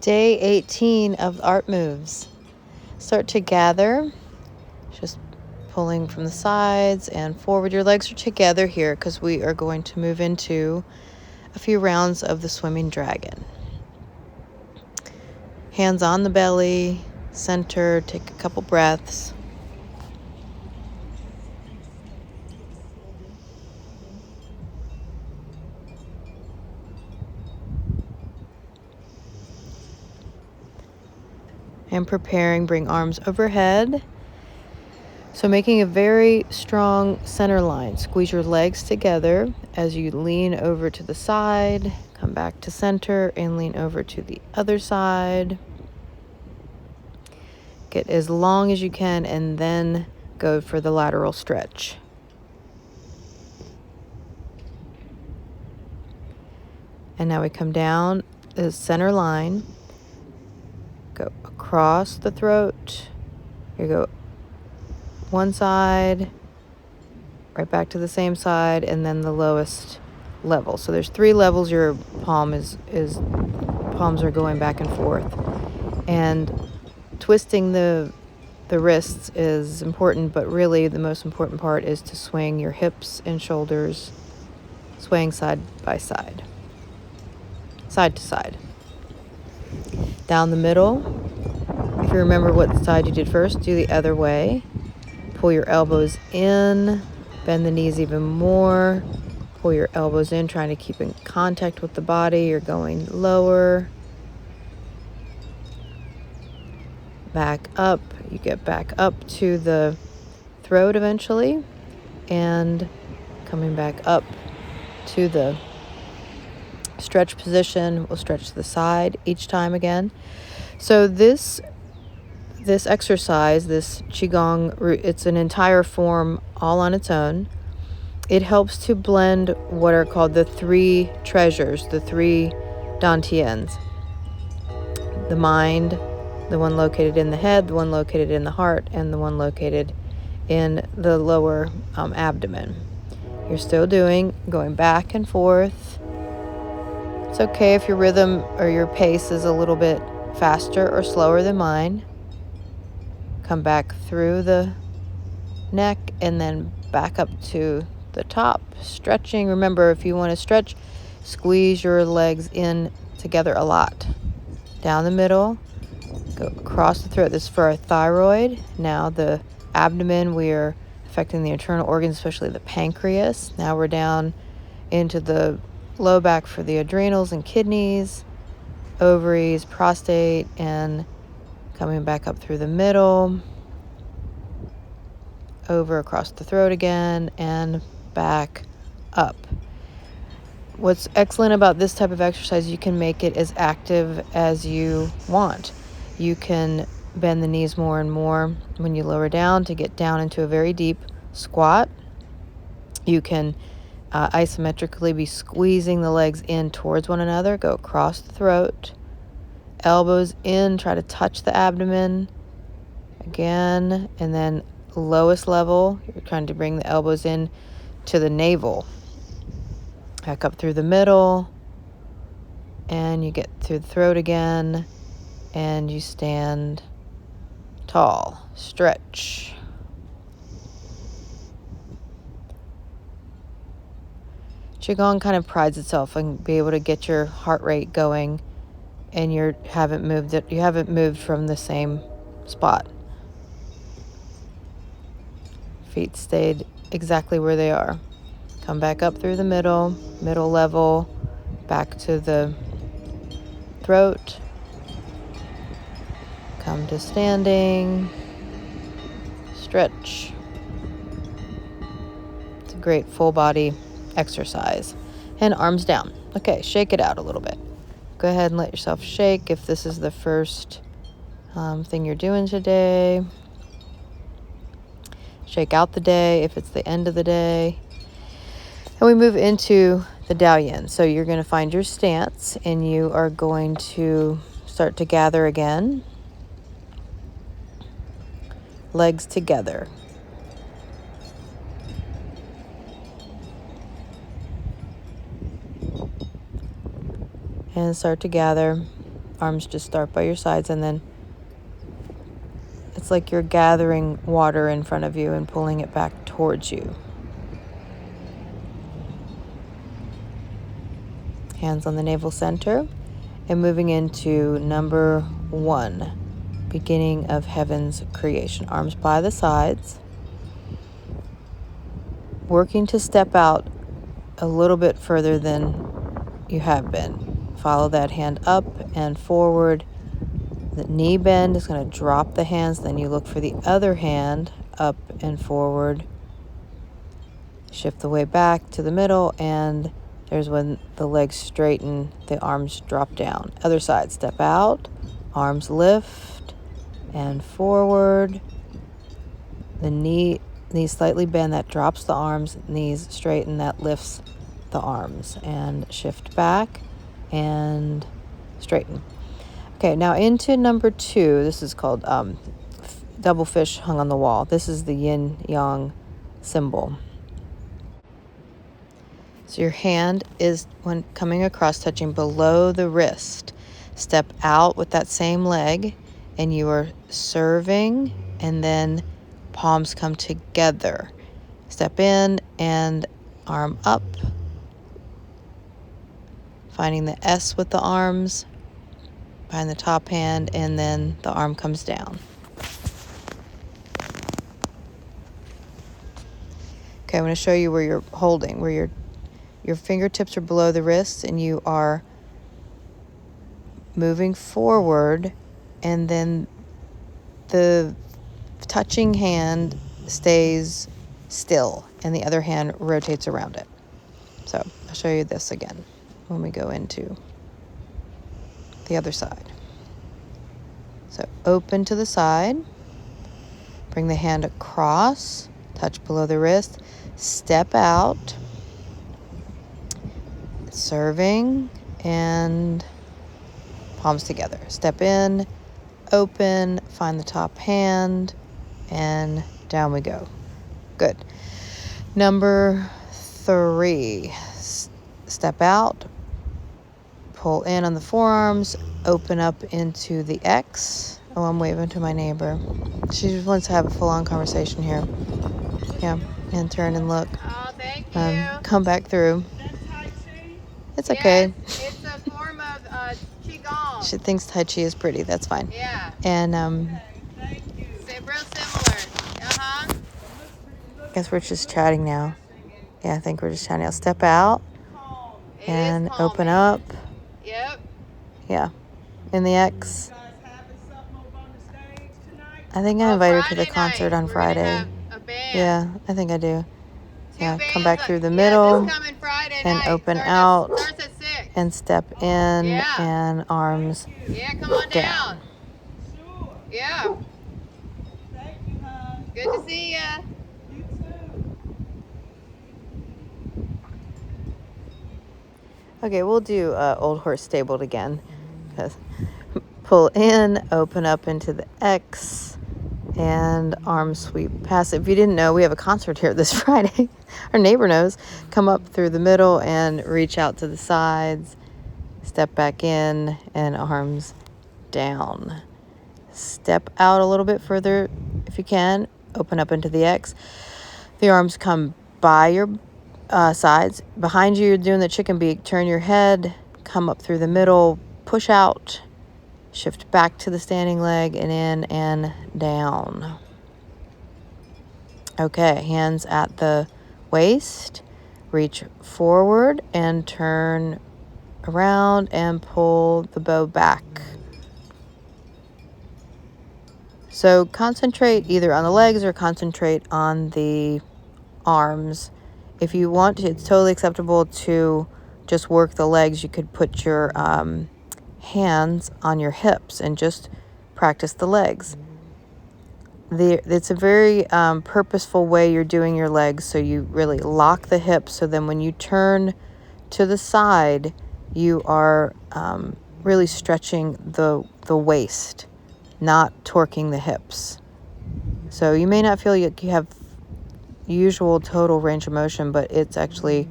Day 18 of art moves. Start to gather, just pulling from the sides and forward. Your legs are together here because we are going to move into a few rounds of the swimming dragon. Hands on the belly, center, take a couple breaths. And preparing, bring arms overhead. So making a very strong center line. Squeeze your legs together as you lean over to the side, come back to center and lean over to the other side. Get as long as you can and then go for the lateral stretch. And now we come down the center line, go across the throat. You go one side, right back to the same side, and then the lowest level. So there's 3 levels. Your palms are going back and forth. And twisting the wrists is important, but really the most important part is to swing your hips and shoulders, swaying side by side, side to side. Down the middle, if you remember what side you did first, do the other way. Pull your elbows in, bend the knees even more. Pull your elbows in, trying to keep in contact with the body. You're going lower. Back up. You get back up to the throat eventually. And coming back up to the stretch position. We'll stretch to the side each time again. So this exercise, this Qigong, it's an entire form all on its own. It helps to blend what are called the 3 treasures, the 3 dantians. The mind, the one located in the head, the one located in the heart, and the one located in the lower abdomen. You're still going back and forth. It's okay if your rhythm or your pace is a little bit faster or slower than mine. Come back through the neck and then back up to the top, stretching. Remember, if you want to stretch, squeeze your legs in together a lot. Down the middle, go across the throat. This is for our thyroid. Now the abdomen, we are affecting the internal organs, especially the pancreas. Now we're down into the low back for the adrenals and kidneys, ovaries, prostate, and coming back up through the middle, over across the throat again, and back up. What's excellent about this type of exercise, you can make it as active as you want. You can bend the knees more and more when you lower down to get down into a very deep squat. You can isometrically be squeezing the legs in towards one another. Go across the throat, elbows in, try to touch the abdomen again, and then lowest level, you're trying to bring the elbows in to the navel. Back up through the middle, and you get through the throat again, and you stand tall. Stretch. Qigong kind of prides itself on being able to get your heart rate going, and you haven't moved from the same spot. Feet stayed exactly where they are. Come back up through the middle level, back to the throat. Come to standing. Stretch. It's a great full body exercise. And arms down. Okay, shake it out a little bit. Go ahead and let yourself shake if this is the first thing you're doing today. Shake out the day if it's the end of the day. And we move into the Daoyin. So you're going to find your stance and you are going to start to gather again. Legs together. And start to gather. arms just start by your sides, and then it's like you're gathering water in front of you and pulling it back towards you. Hands on the navel center, and moving into number 1, beginning of heaven's creation. Arms by the sides, working to step out a little bit further than you have been. Follow that hand up and forward. The knee bend is going to drop the hands. Then you look for the other hand up and forward. Shift the way back to the middle, and there's when the legs straighten, the arms drop down. Other side, step out, arms lift and forward. The knees slightly bend, that drops the arms. Knees straighten, that lifts the arms. And shift back and straighten. Okay, now into number 2. This is called double fish hung on the wall. This is the yin yang symbol. So your hand is, when coming across, touching below the wrist. Step out with that same leg, and you are serving, and then palms come together. Step in and arm up. Finding the S with the arms behind the top hand, and then the arm comes down. Okay, I'm going to show you where you're holding, where your fingertips are below the wrists, and you are moving forward, and then the touching hand stays still and the other hand rotates around it. So I'll show you this again when we go into the other side. So open to the side, bring the hand across, touch below the wrist, step out, serving, and palms together. Step in, open, find the top hand, and down we go. Good. Number 3, step out, pull in on the forearms, open up into the X. Oh, I'm waving to my neighbor. She just wants to have a full-on conversation here. Yeah, and turn and look. Oh, thank you. Come back through. It's okay. Yes, it's a form of Qigong. She thinks Tai Chi is pretty. That's fine. Yeah. And They're real similar. Uh-huh. I guess we're just chatting now. Yeah, I think we're just chatting now. Step out and open up. Yep. Yeah. In the X. I think I invited her to the concert on Friday. Yeah, I think I do. Yeah, come back through the middle and open out and step in and arms come on down. Yeah. Good to see ya. Okay, we'll do Old Horse Stabled again. Pull in, open up into the X, and arm sweep past it. If you didn't know, we have a concert here this Friday. Our neighbor knows. Come up through the middle and reach out to the sides. Step back in and arms down. Step out a little bit further if you can. Open up into the X. The arms come by your sides. Behind you, you're doing the chicken beak. Turn your head. Come up through the middle. Push out. Shift back to the standing leg and in and down. Okay, hands at the waist. Reach forward and turn around and pull the bow back. So concentrate either on the legs or concentrate on the arms. If you want to, it's totally acceptable to just work the legs. You could put your hands on your hips and just practice the legs. It's a very purposeful way you're doing your legs, so you really lock the hips, so then when you turn to the side, you are really stretching the waist, not torquing the hips. So you may not feel like you have usual total range of motion, but it's actually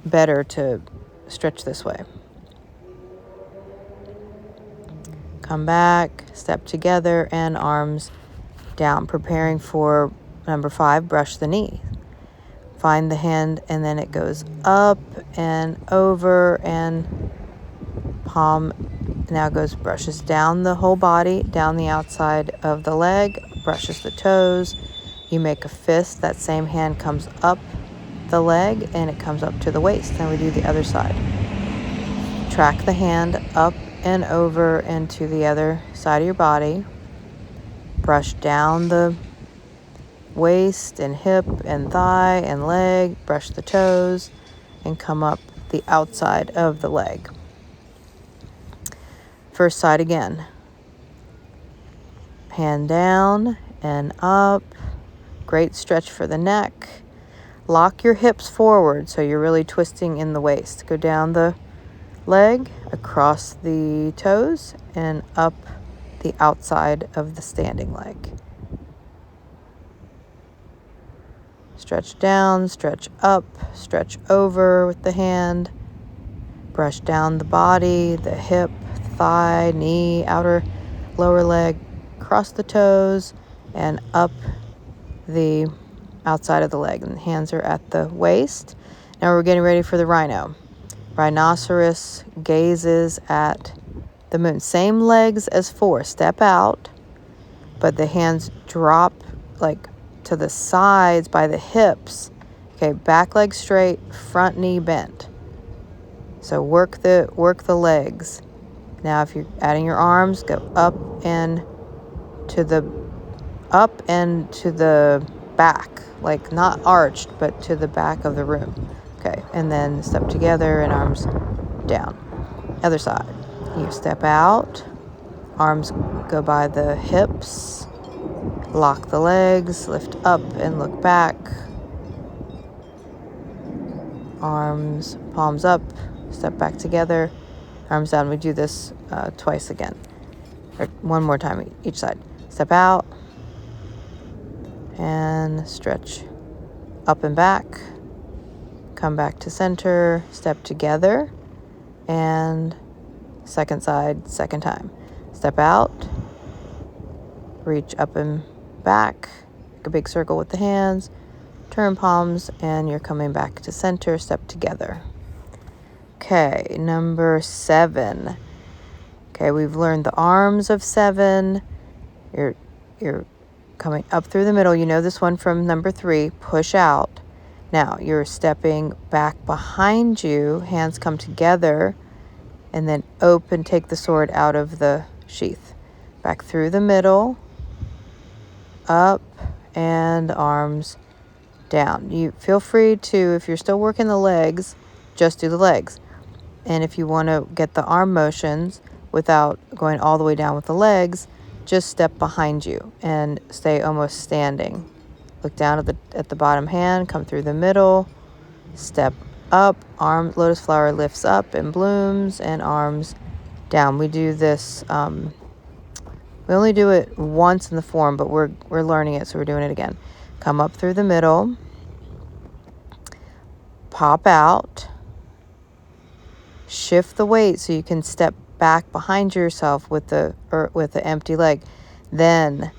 better to stretch this way. come back, step together, and arms down, preparing for number 5, brush the knee. Find the hand, and then it goes up and over, and palm now brushes down the whole body, down the outside of the leg, brushes the toes. You make a fist. That same hand comes up the leg, and it comes up to the waist. And we do the other side. Track the hand up and over and to the other side of your body. Brush down the waist and hip and thigh and leg, brush the toes, and come up the outside of the leg. First side again. Hand down and up. Great stretch for the neck. Lock your hips forward so you're really twisting in the waist. Go down the leg, across the toes, and up the outside of the standing leg. Stretch down, stretch up, stretch over with the hand. Brush down the body, the hip, thigh, knee, outer, lower leg, cross the toes, and up the outside of the leg. And the hands are at the waist. Now we're getting ready for the rhino. Rhinoceros gazes at the moon. Same legs as 4. Step out, but the hands drop like to the sides by the hips. Okay, back leg straight, front knee bent. So work the legs. Now if you're adding your arms, go up and to the back, like not arched, but to the back of the room. Okay, and then step together and arms down. Other side. You step out, arms go by the hips. Lock the legs, lift up and look back. Arms, palms up, step back together, arms down. We do this twice again, or one more time each side. Step out and stretch up and back. Come back to center, step together, and second side, second time. Step out, reach up and back, make a big circle with the hands, turn palms, and you're coming back to center, step together. Okay, number 7. Okay, we've learned the arms of 7. You're coming up through the middle. You know this one from number 3, push out. Now you're stepping back behind you, hands come together, and then open, take the sword out of the sheath. Back through the middle, up, and arms down. You feel free to, if you're still working the legs, just do the legs. And if you want to get the arm motions without going all the way down with the legs, just step behind you and stay almost standing. Look down at the bottom hand, come through the middle, step up, arm, lotus flower lifts up and blooms, and arms down. We do this, we only do it once in the form, but we're learning it, so we're doing it again. Come up through the middle, pop out, shift the weight so you can step back behind yourself with the empty leg. Then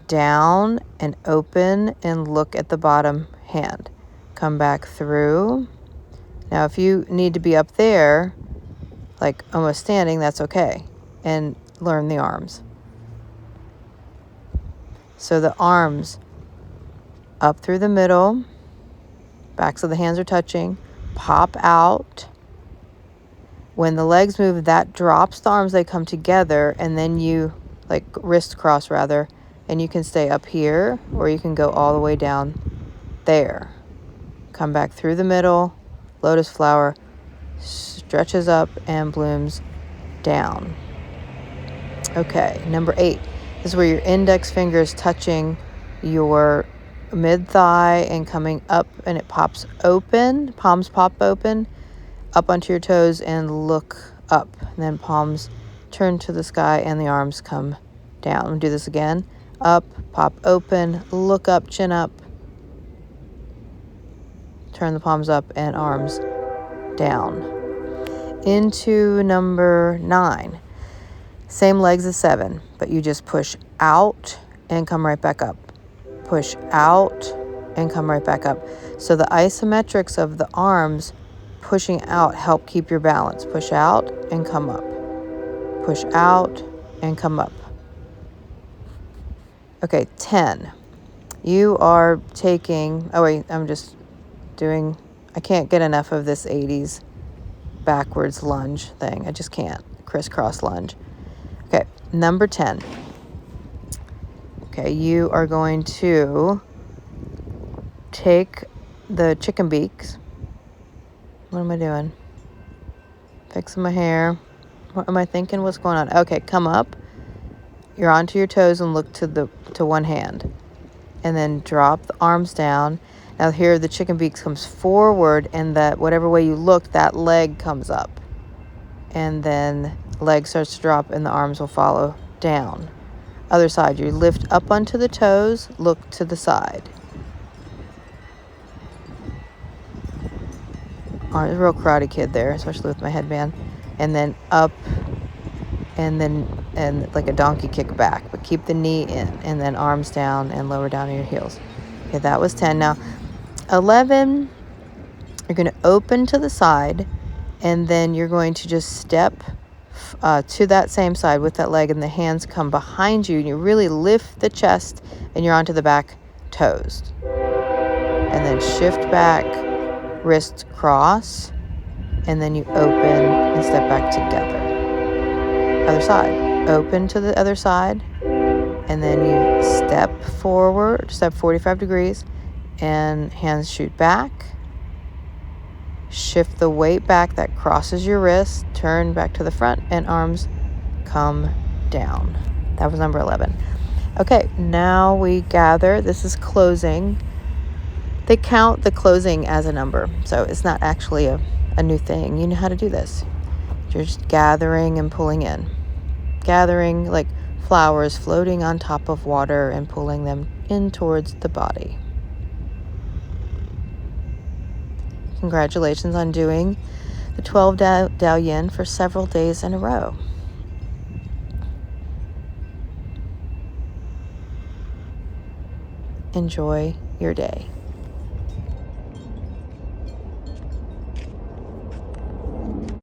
down and open and look at the bottom hand. Come back through. Now if you need to be up there, like almost standing, that's okay. And learn the arms. So the arms up through the middle, backs of the hands are touching, pop out. When the legs move, that drops the arms, they come together, and then you, like wrist cross rather, and you can stay up here, or you can go all the way down there. Come back through the middle, lotus flower, stretches up and blooms down. Okay, number 8 is where your index finger is touching your mid-thigh and coming up, and it pops open, palms pop open, up onto your toes and look up. And then palms turn to the sky and the arms come down. We'll do this again. Up, pop open, look up, chin up, turn the palms up and arms down. Into number 9. Same legs as 7, but you just push out and come right back up. Push out and come right back up. So the isometrics of the arms pushing out help keep your balance. Push out and come up. Push out and come up. Okay, 10. You are taking, oh wait, I'm just doing, I can't get enough of this 80s backwards lunge thing. I just can't. Crisscross lunge. Okay, number 10. Okay, you are going to take the chicken beaks. What am I doing? Fixing my hair. What am I thinking? What's going on? Okay, come up. You're onto your toes and look to one hand. And then drop the arms down. Now here the chicken beaks comes forward, and that whatever way you look, that leg comes up. And then leg starts to drop and the arms will follow down. Other side, you lift up onto the toes, look to the side. Real Karate Kid there, especially with my headband. And then up, and like a donkey kick back, but keep the knee in, and then arms down and lower down to your heels. Okay, that was 10. Now 11, you're going to open to the side, and then you're going to just step to that same side with that leg, and the hands come behind you, and you really lift the chest, and you're onto the back toes. And then shift back, wrist cross, and then you open and step back together. Other side. Open to the other side, and then you step forward, step 45 degrees, and hands shoot back. Shift the weight back that crosses your wrist, turn back to the front, and arms come down. That was number 11. Okay, now we gather. This is closing. They count the closing as a number, so it's not actually a new thing. You know how to do this. You're just gathering and pulling in. Gathering like flowers floating on top of water and pulling them in towards the body. Congratulations on doing the 12 Dao Yin for several days in a row. Enjoy your day.